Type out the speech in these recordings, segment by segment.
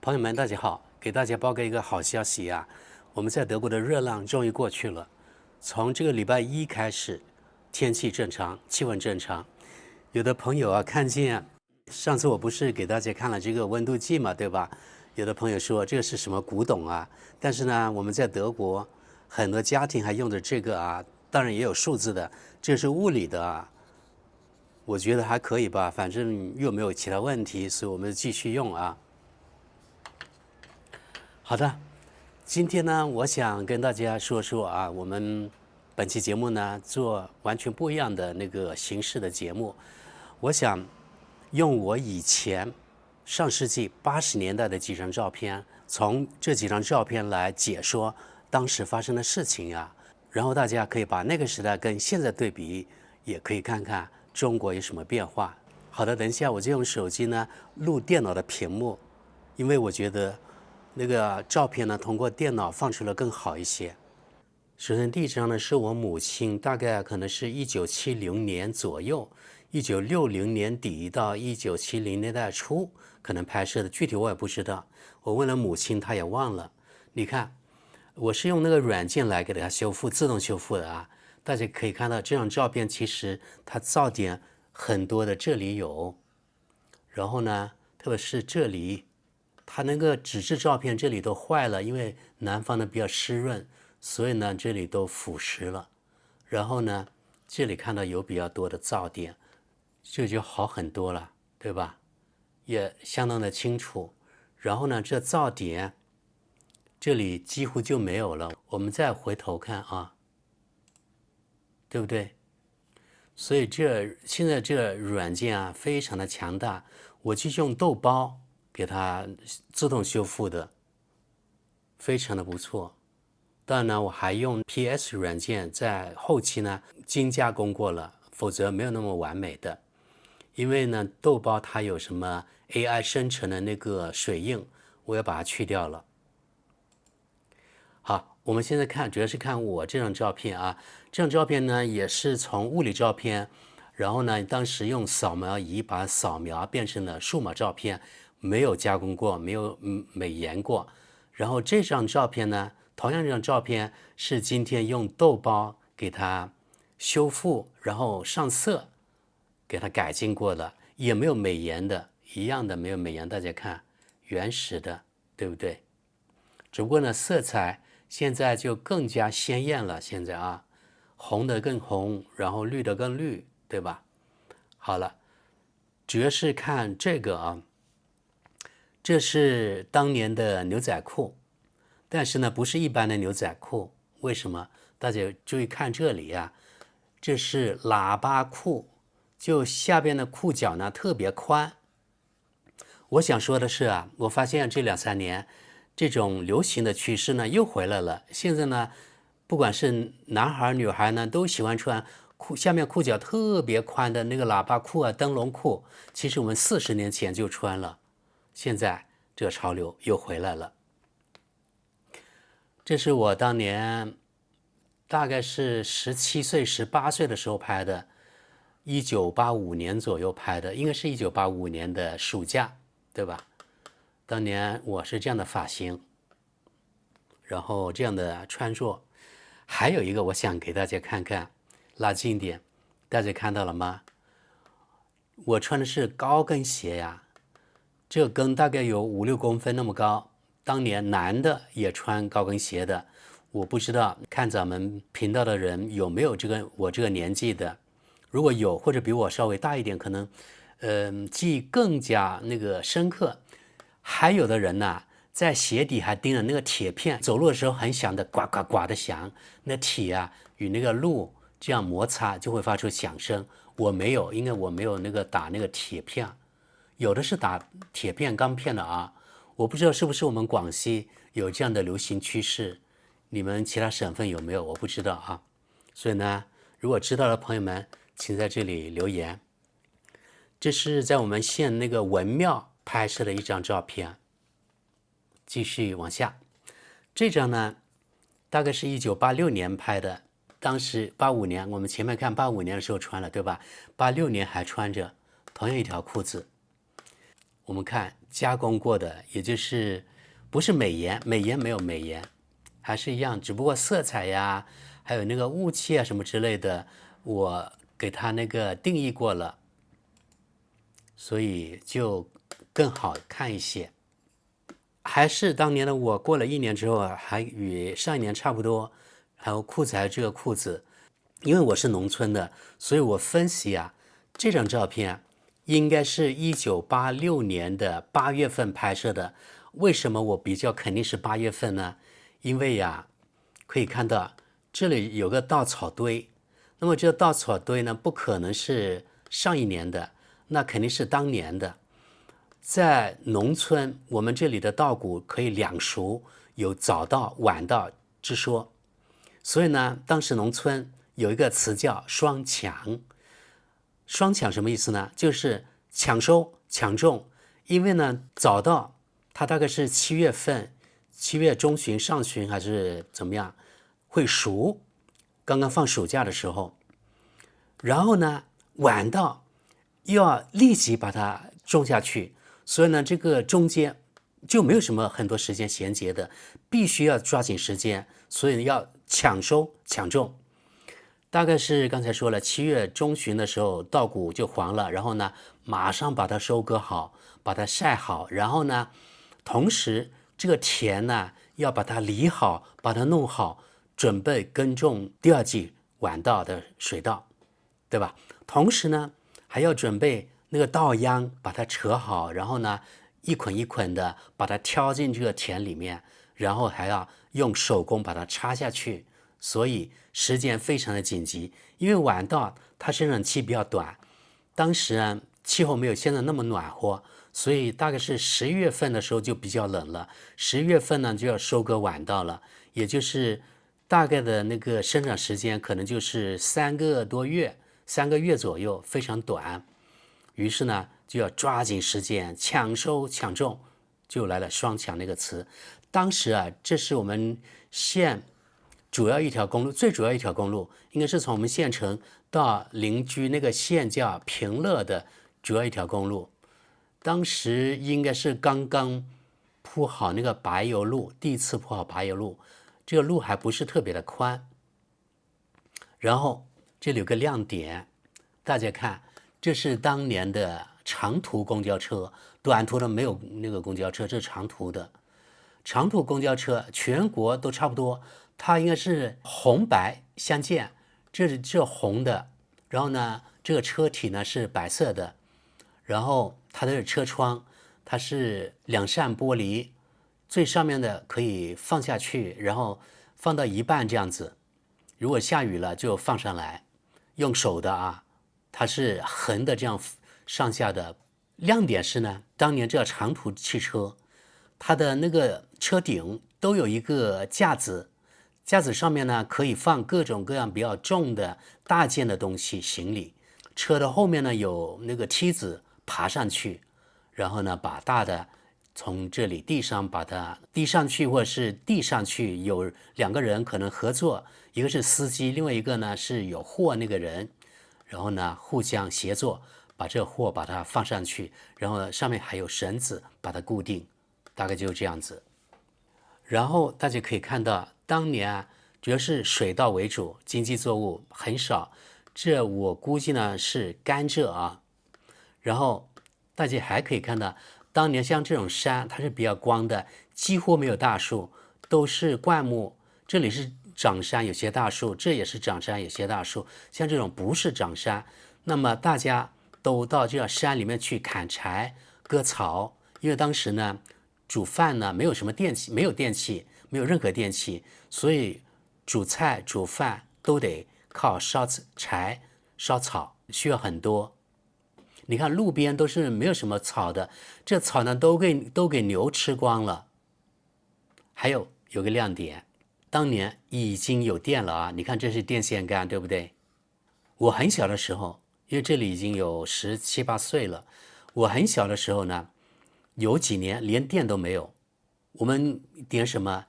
朋友们，大家好，給大家報告一個好消息啊！我們在德國的熱浪終於過去了。從這個禮拜一開始，天氣正常，氣溫正常。有的朋友啊，看見上次我不是給大家看了這個溫度計嘛，對吧？有的朋友說這個是什麼古董啊？但是呢，我們在德國很多家庭還用的這個啊，當然也有數字的，這是物理的啊。我覺得還可以吧，反正又沒有其他問題，所以我們繼續用啊。好的，今天呢，我想跟大家說說啊，我們本期節目呢，做完全不一樣的那個形式的節目。我想用我以前上世紀80年代的幾張照片，從這幾張照片來解說當時發生的事情啊，然後大家可以把那個時代跟現在對比，也可以看看中國有什麼變化。好的，等一下我就用手機呢錄電腦的屏幕，因為我覺得那個照片呢，通過電腦放出來更好一些。首先第一張呢，是我母親，大概可能是1970年左右，1960年底到1970年代初可能拍攝的，具體我也不知道。我問了母親，她也忘了。你看，我是用那個軟件來給它修復，自動修復的啊。大家可以看到這張照片，其實它噪點很多的，這裡有，然後呢，特別是這裡。它那個紙質照片這裡都壞了，因為南方呢比較濕潤，所以呢這裡都腐蝕了。然後呢，這裡看到有比較多的噪點，這就好很多了，對吧？也相當的清楚。然後呢，這噪點這裡幾乎就沒有了。我們再回頭看啊，對不對？所以現在這軟件啊非常的強大。我就用豆包給它自動修復的，非常的不錯。當然呢，我還用 PS 軟件在後期呢精加工過了，否則沒有那麼完美的。因為呢，豆包它有什麼 AI 生成的那個水印，我要把它去掉了。好，我們現在看，主要是看我這張照片啊。這張照片呢，也是從物理照片，然後呢，當時用掃描儀把它掃描變成了數碼照片。沒有加工過，沒有美顏過。然後這張照片呢，同樣這張照片是今天用豆包給它修復，然後上色，給它改進過的，也沒有美顏的，一樣的沒有美顏。大家看原始的，對不對？只不過呢，色彩現在就更加鮮豔了。現在啊，紅的更紅，然後綠的更綠，對吧？好了，主要是看這個啊。這是當年的牛仔褲，但是呢，不是一般的牛仔褲。為什麼？大家注意看這裡啊，這是喇叭褲，就下邊的褲腳呢特別寬。我想說的是啊，我發現這2-3年這種流行的趨勢呢又回來了。現在呢，不管是男孩女孩呢，都喜歡穿下面褲腳特別寬的那個喇叭褲啊、燈籠褲。其實我們40年前就穿了。現在這個潮流又回來了。這是我當年大概是17歲、18歲的時候拍的，1985年左右拍的，應該是1985年的暑假，對吧？當年我是這樣的髮型，然後這樣的穿着。還有一個我想給大家看看，拉近一點，大家看到了嗎？我穿的是高跟鞋呀。這個跟大概有5-6公分那麼高，當年男的也穿高跟鞋的，我不知道看咱們頻道的人有沒有我這個年紀的，如果有或者比我稍微大一點，可能記憶更加那個深刻。還有的人呢，在鞋底還釘了那個鐵片，走路的時候很響的呱呱呱的響，那鐵啊與那個路這樣摩擦就會發出響聲。我沒有，因為我沒有那個打那個鐵片。有的是打鐵片、鋼片的啊，我不知道是不是我們廣西有這樣的流行趨勢，你們其他省份有沒有？我不知道啊。所以呢，如果知道的朋友們，請在這裡留言。這是在我們縣那個文廟拍攝的一張照片。繼續往下，這張呢，大概是1986年拍的，當時85年，我們前面看85年的時候穿了，對吧？86年還穿着同樣一條褲子。我們看加工過的，也就是不是美顏，美颜没有美顏，還是一樣，只不過色彩呀，還有那個霧氣啊什麼之類的，我給它那個定義過了，所以就更好看一些。還是當年的我过了1年之后啊，還與上一年差不多。還有褲子，還有這個褲子，因為我是農村的，所以我分析啊，這張照片應該是1986年的8月份拍攝的。為什麼我比較肯定是8月份呢？因為呀，可以看到這裡有個稻草堆，那麼這個稻草堆呢，不可能是上一年的，那肯定是當年的。在農村，我們這裡的稻穀可以兩熟，有早稻、晚稻之說。所以呢，當時農村有一個詞叫雙搶。雙搶什麼意思呢？就是搶收搶種。因為呢，早稻它大概是7月份，7月中旬上旬還是怎麼樣會熟，剛剛放暑假的時候。然後呢，晚稻又要立即把它種下去，所以呢，這個中間就沒有什麼很多時間銜接的，必須要抓緊時間，所以要搶收搶種。大概是剛才說了，7月中旬的時候稻穀就黃了，然後呢馬上把它收割好，把它曬好，然後呢同時這個田呢要把它理好，把它弄好，準備耕種第2季晚稻的水稻，對吧？同時呢還要準備那個稻秧，把它扯好，然後呢一捆一捆的把它挑進這個田裡面，然後還要用手工把它插下去，所以時間非常的緊急。因為晚稻它生長期比較短，當時啊氣候沒有現在那麼暖和，所以大概是11月份的時候就比較冷了。11月份呢就要收割晚稻了，也就是大概的那個生長時間可能就是3個多月，3個月左右，非常短。於是呢就要抓緊時間搶收搶種，就來了雙搶那個詞。當時啊，這是我們縣主要一條公路，最主要一條公路，應該是從我們縣城到鄰居那個縣叫平樂的主要一條公路。當時應該是剛剛鋪好那個柏油路，第一次鋪好柏油路，這個路還不是特別的寬。然後這裡有個亮點，大家看，這是當年的長途公交車，短途的沒有那個公交車，這是長途的。長途公交車全國都差不多，它應該是紅白相間，這是紅的，然後呢這個車體呢是白色的，然後它的車窗它是2扇玻璃，最上面的可以放下去，然後放到一半這樣子，如果下雨了就放上來，用手的啊，它是橫的這樣上下的。亮點是呢，當年這長途汽車它的那個車頂都有一個架子，架子上面呢可以放各種各樣比較重的大件的東西行李，車的後面呢有那個梯子爬上去，然後呢把大的從這裡地上把它遞上去，或者是遞上去，有2個人可能合作，一個是司機，另外一個呢是有貨那個人，然後呢互相協作把這貨把它放上去，然後上面還有繩子把它固定，大概就是這樣子。然後大家可以看到，當年啊主要是水稻為主，經濟作物很少，這我估計呢是甘蔗啊。然後大家還可以看到，當年像這種山它是比較光的，幾乎沒有大樹，都是灌木。這裡是長山，有些大樹，這也是長山，有些大樹。像這種不是長山，那麼大家都到這山裡面去砍柴、割草，因為當時呢煮飯呢沒有什麼電器，沒有電器，沒有任何電器，所以煮菜煮飯都得靠燒柴、燒草，需要很多。你看路邊都是沒有什麼草的，這草呢都給牛吃光了。還有個亮點，當年已經有電了啊！你看這是電線桿，對不對？我很小的時候，因為這裡已經有17、18歲了，我很小的時候呢，有幾年連電都沒有。我們點什麼？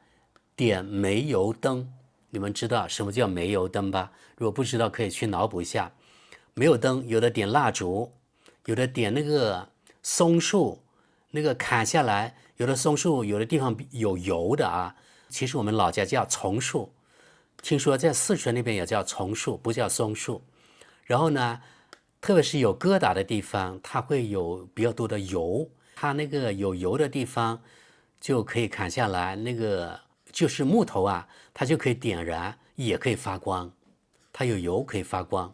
點煤油燈。你們知道什麼叫煤油燈吧？如果不知道，可以去腦補一下。煤油燈有的點蠟燭，有的點那個松樹，那個砍下來，有的松樹有的地方有油的啊，其實我們老家叫松樹，聽說在四川那邊也叫松樹，不叫松樹。然後呢，特別是有疙瘩的地方，它會有比較多的油，它那個有油的地方就可以砍下來，那個就是木頭啊，它就可以點燃，也可以發光，它有油可以發光。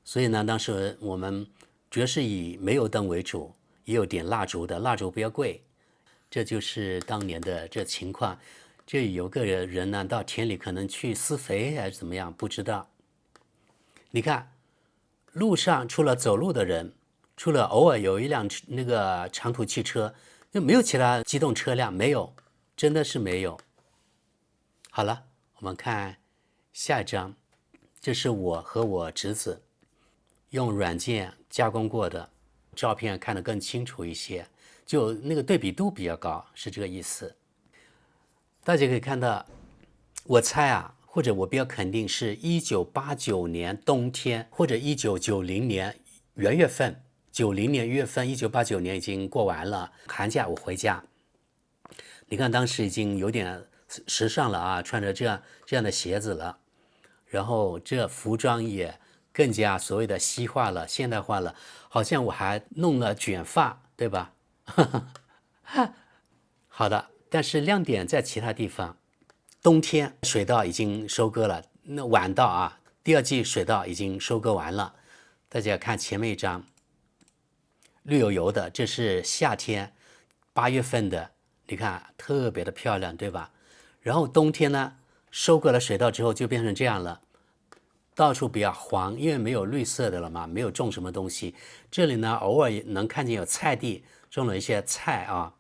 所以呢，当時我們主要是以煤油燈為主，也有點蠟燭的，蠟燭比較貴。這就是當年的這情況。就有個人呢，到田裡可能去施肥還是怎麼樣，不知道。你看，路上除了走路的人，除了偶爾有一輛那個長途汽車，就沒有其他機動車輛，沒有，真的是沒有。好了，我們看下一張，這是我和我侄子用軟件加工過的照片，看得更清楚一些，就那個对比度比較高，是這個意思。大家可以看到，我猜啊，或者我比较肯定是1989年冬天，或者1990年元月份，90年1月份，1989年已經過完了，寒假我回家，你看当時已經有點時尚了啊，穿着這樣的鞋子了，然後這服裝也更加所謂的西化了，現代化了，好像我還弄了捲髮，對吧？好的，但是亮點在其他地方。冬天水稻已經收割了，那晚稻啊，第二季水稻已經收割完了。大家看前面一張，綠油油的，這是夏天8月份的，你看特別的漂亮，對吧？然後冬天呢，收割了水稻之後就變成這樣了，到處比較黃，因為沒有綠色的了嘛，沒有種什麼東西。這裡呢，偶爾能看見有菜地，種了一些菜啊。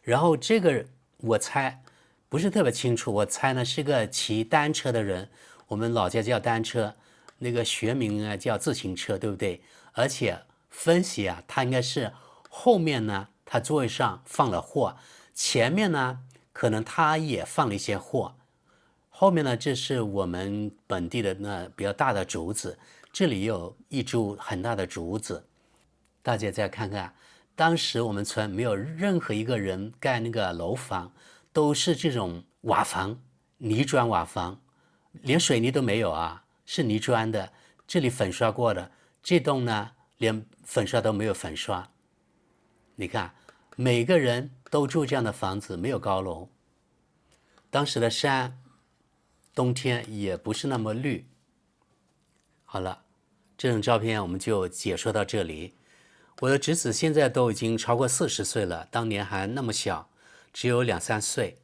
然後這個我猜不是特別清楚，我猜呢是個騎單車的人，我們老家叫單車，那個學名呢叫自行車，对不對？而且分析啊，他應該是後面呢，他座位上放了貨，前面呢可能他也放了一些貨，後面呢這是我們本地的那比較大的竹子，這裡也有一株很大的竹子，大家再看看。當時我們村沒有任何一個人蓋那個樓房，都是這種瓦房，泥磚瓦房，連水泥都沒有啊，是泥磚的。這裡粉刷過的，這棟呢連粉刷都沒有粉刷。你看，每個人都住這樣的房子，沒有高樓。當時的山，冬天也不是那麼綠。好了，這種照片我們就解說到這裡。我的侄子現在都已經超過40歲了，當年還那麼小，只有2、3歲。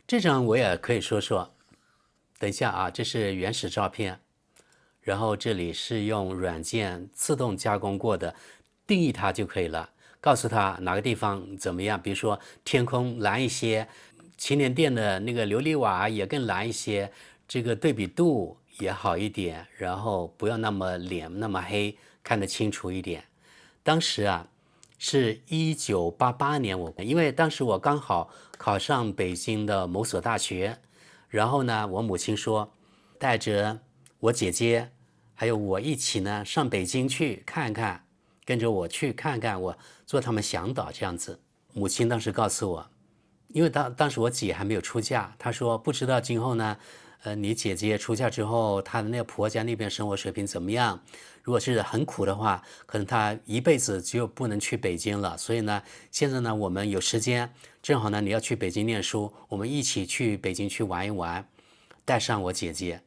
這張我也可以說說。等一下啊，這是原始照片，然後這裡是用軟件自動加工過的，定義它就可以了，告訴他哪個地方怎麼樣，比如說天空藍一些，祈年殿的那個琉璃瓦也更藍一些，這個對比度也好一點，然後不要那麼臉那麼黑，看得清楚一點。當時啊，是1988年，因為當時我剛好考上北京的某所大學，然後呢，我母親說，帶着我姐姐還有我一起呢上北京去看看，跟着我去看看，我做他們向導這樣子。母親當時告訴我，因為當時我姐還沒有出嫁，她說不知道今後呢，你姐姐出嫁之後，她的那個婆家那邊生活水平怎麼樣？如果是很苦的話，可能她一輩子就不能去北京了。所以呢，現在呢，我們有時間，正好呢，你要去北京念書，我們一起去北京去玩一玩，帶上我姐姐。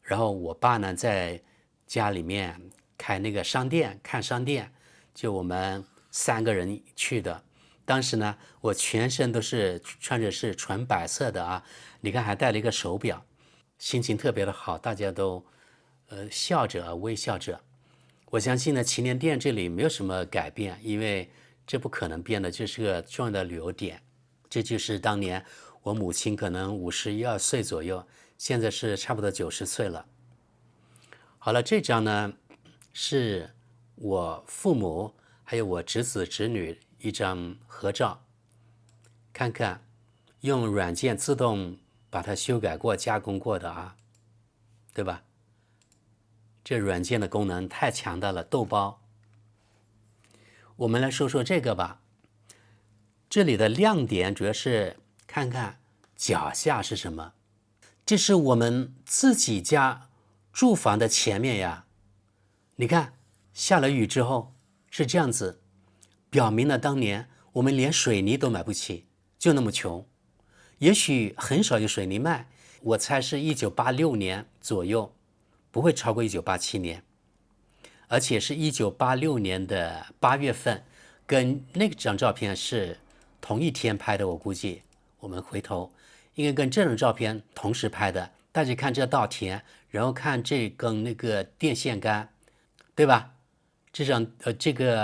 然後我爸呢，在家裡面開那個商店，看商店，就我們3個人去的。當時呢，我全身都是穿着是純白色的啊，你看還戴了一個手錶。心情特別的好，大家都笑着微笑着。我相信呢，祈年殿這裡沒有什麼改變，因為這不可能變的，這是個重要的旅遊點。這就是當年我母親可能51、52歲左右，現在是差不多90歲了。好了，這張呢是我父母還有我侄子侄女一張合照，看看用軟件自動把它修改過、加工過的啊，對吧？這軟件的功能太強大了，豆包。我們來說說這個吧。這裡的亮點主要是看看腳下是什麼。這是我們自己家住房的前面呀。你看，下了雨之後是這樣子，表明了當年我們連水泥都買不起，就那麼窮。也許很少有水泥賣，我猜是1986年左右，不會超過1987年。而且是1986年的8月份，跟那張照片是同一天拍的，我估計我們回頭應該跟這張照片同時拍的。大家看這稻田，然後看這根那個電線桿，對吧？這個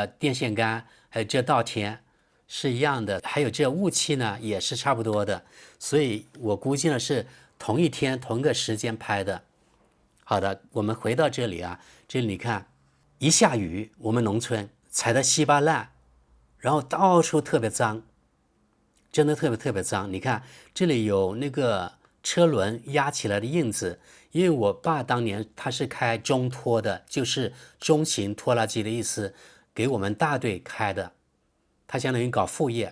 電線桿還有這稻田是一樣的，還有這霧氣呢也是差不多的，所以我估計呢是同一天同一個時間拍的。好的，我們回到這裡啊，這裡你看，一下雨，我們農村踩得稀巴爛，然後到處特別髒，真的特別髒。你看這裡有那個車輪壓起來的印子，因為我爸當年他是開中拖的，就是中型拖拉機的意思，給我們大隊開的，他相當於搞副業。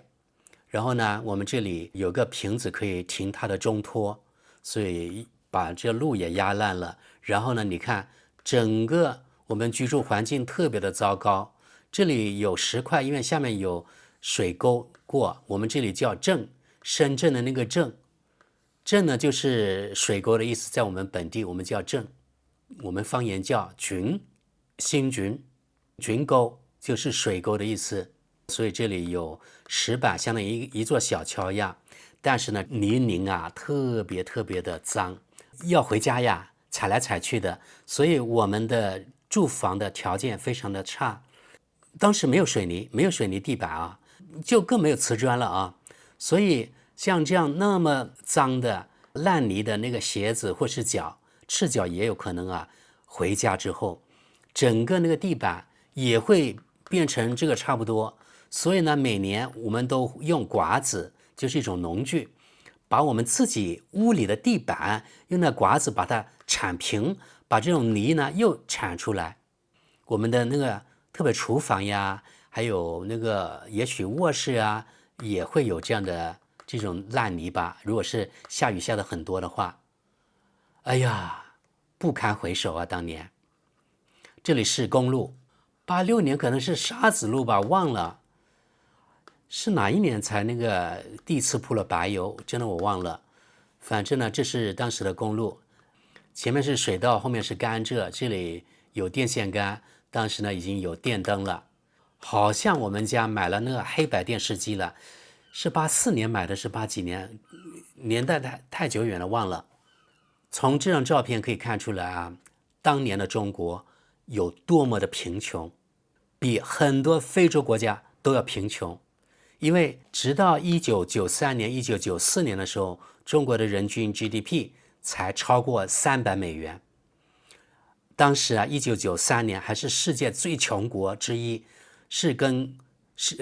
然後呢，我們這裡有個坪子可以停他的中拖，所以把這路也壓爛了。然後呢，你看整個我們居住環境特別的糟糕。這裡有石塊，因為下面有水溝過，我們這裡叫鎮，深圳的那個鎮。鎮呢就是水溝的意思，在我們本地我們叫鎮，我們方言叫郡，新郡，郡溝就是水溝的意思。所以這裡有石板，相當於一座小橋一樣，但是呢泥濘啊，特別的髒，要回家呀，踩來踩去的，所以我們的住房的條件非常的差。當時没有水泥地板啊，就更沒有瓷磚了啊，所以像這樣那麼髒的爛泥的那個鞋子或是腳，赤腳也有可能啊，回家之後整個那個地板也會變成這個差不多。所以呢，每年我們都用刮子，就是一種農具，把我們自己屋裡的地板用那刮子把它鏟平，把這種泥呢又鏟出來。我們的那個特別廚房呀，還有那個也許臥室啊，也會有這樣的這種爛泥巴。如果是下雨下的很多的話，哎呀，不堪回首啊！當年這裡是公路，86年可能是沙子路吧，忘了是哪一年才那個第一次鋪了白油，真的我忘了。反正呢，這是當時的公路，前面是水稻，後面是甘蔗，這裡有電線桿，當時呢已經有電燈了。好像我們家買了那個黑白電視機了，是84年買的，是8幾年，年代太久遠了，忘了。從這張照片可以看出來啊，當年的中國有多麼的貧窮，比很多非洲國家都要貧窮。因為直到1993年、1994年的時候，中國的人均 GDP 才超過300美元。當時啊，1993年還是世界最窮國之一，是跟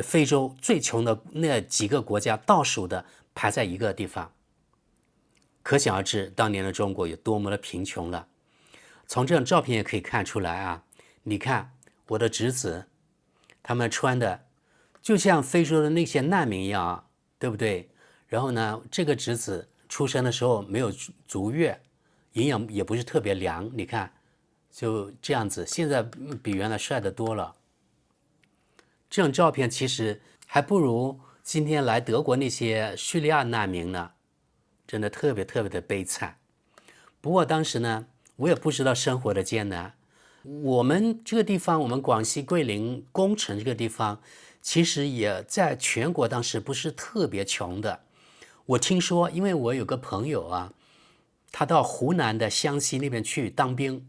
非洲最窮的那幾個國家倒數的，排在一個地方。可想而知，當年的中國有多麼的貧窮了。從這張照片也可以看出來啊，你看我的侄子，他們穿的就像非洲的那些難民一樣，對不對？然後呢，這個侄子出生的時候沒有足月，營養也不是特別良，你看就這樣子，現在比原來帥得多了。這種照片其實還不如今天來德國那些敘利亞難民呢，真的特別的悲慘。不過當時呢，我也不知道生活的艱難。我們這個地方，我們廣西桂林工程這個地方，其實也在全國當時不是特別窮的。我聽說，因為我有個朋友啊，他到湖南的湘西那邊去當兵，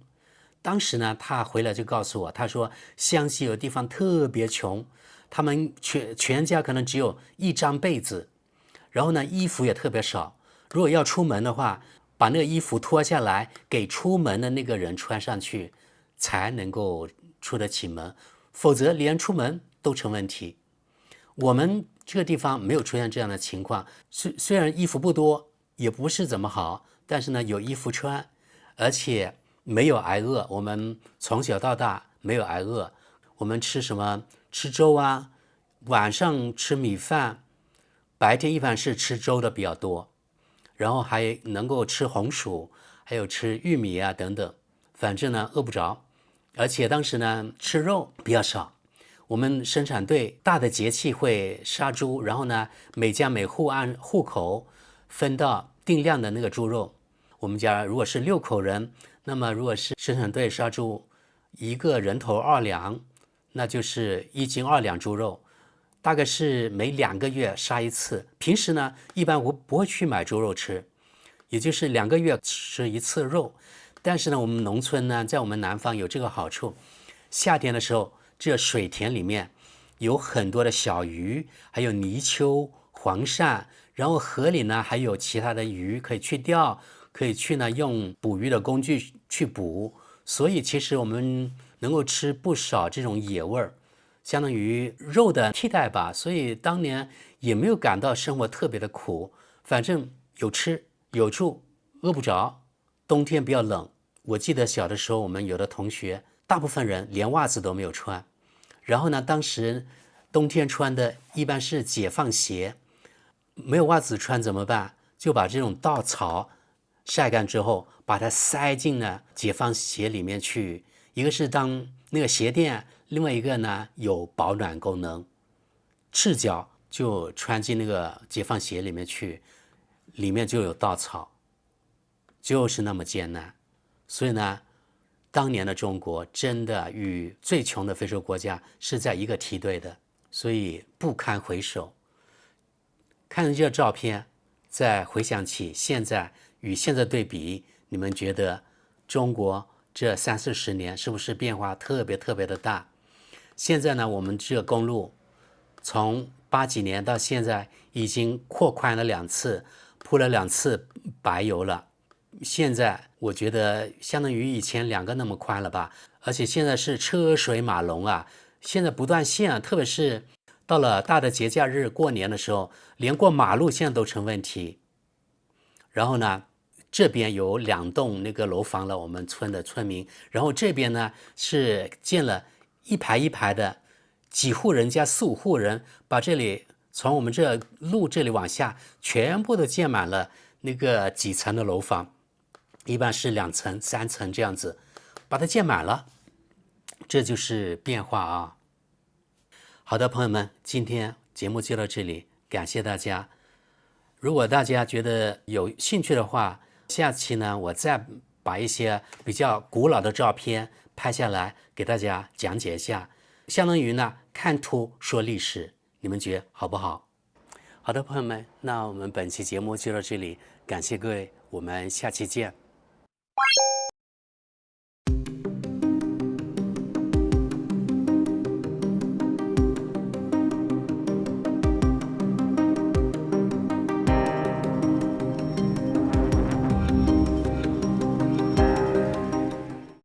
當時呢，他回來就告訴我，他說湘西有地方特別窮，他們全家可能只有一張被子，然後呢，衣服也特別少。如果要出門的話，把那個衣服脫下來給出門的那個人穿上去，才能夠出得起門，否則連出門都成問題。我們這個地方沒有出現這樣的情況，雖然衣服不多，也不是怎麼好，但是呢有衣服穿，而且沒有挨餓。我們從小到大沒有挨餓，我們吃什麼？吃粥啊，晚上吃米飯，白天一般是吃粥的比較多，然後還能夠吃紅薯，還有吃玉米啊等等，反正呢餓不着。而且當時呢吃肉比較少，我們生產隊大的節氣會殺豬，然後呢每家每戶按戶口分到定量的那個豬肉。我們家如果是6口人，那麼如果是生產隊殺豬，一個人頭2兩，那就是1斤2兩豬肉，大概是每2個月殺一次。平時呢一般我不會去買豬肉吃，也就是2個月吃一次肉。但是呢我們農村呢，在我們南方有這個好處，夏天的時候這水田裡面有很多的小魚，還有泥鰍、黃鱔，然後河裡呢還有其他的魚可以去釣，可以去呢用捕魚的工具去捕，所以其實我們能夠吃不少這種野味儿，相當於肉的替代吧。所以當年也沒有感到生活特別的苦，反正有吃有住，餓不着。冬天比較冷，我記得小的時候我們有的同學，大部分人連襪子都沒有穿，然後呢當時冬天穿的一般是解放鞋，沒有襪子穿怎麼辦？就把這種稻草曬乾之後，把它塞進了解放鞋裡面去，一個是當那個鞋墊，另外一個呢有保暖功能。赤腳就穿進那個解放鞋裡面去，裡面就有稻草，就是那麼艱難。所以呢，當年的中國真的與最窮的非洲國家是在一個梯隊的，所以不堪回首。看着這照片，再回想起現在與現在對比，你們覺得中國這30-40年是不是變化特別的大？現在呢，我們這公路從80幾年到現在已經擴寬了2次，鋪了2次柏油了。現在我覺得相當於以前2個那麼寬了吧，而且現在是車水馬龍啊，現在不斷線啊，特別是到了大的節假日過年的時候，連過馬路現在都成問題。然後呢，這邊有2棟那個樓房了，我們村的村民，然後這邊呢是建了一排一排的，幾戶人家4-5戶人，把這裡從我們這路這裡往下全部都建滿了那個幾層的樓房，一般是2層3層這樣子，把它建滿了，這就是變化啊。好的，朋友們，今天節目就到這裡，感謝大家。如果大家覺得有興趣的話，下期呢我再把一些比較古老的照片拍下來給大家講解一下，相當於呢看圖說歷史，你們覺得好不好？好的，朋友們，那我們本期節目就到這裡，感謝各位，我們下期見。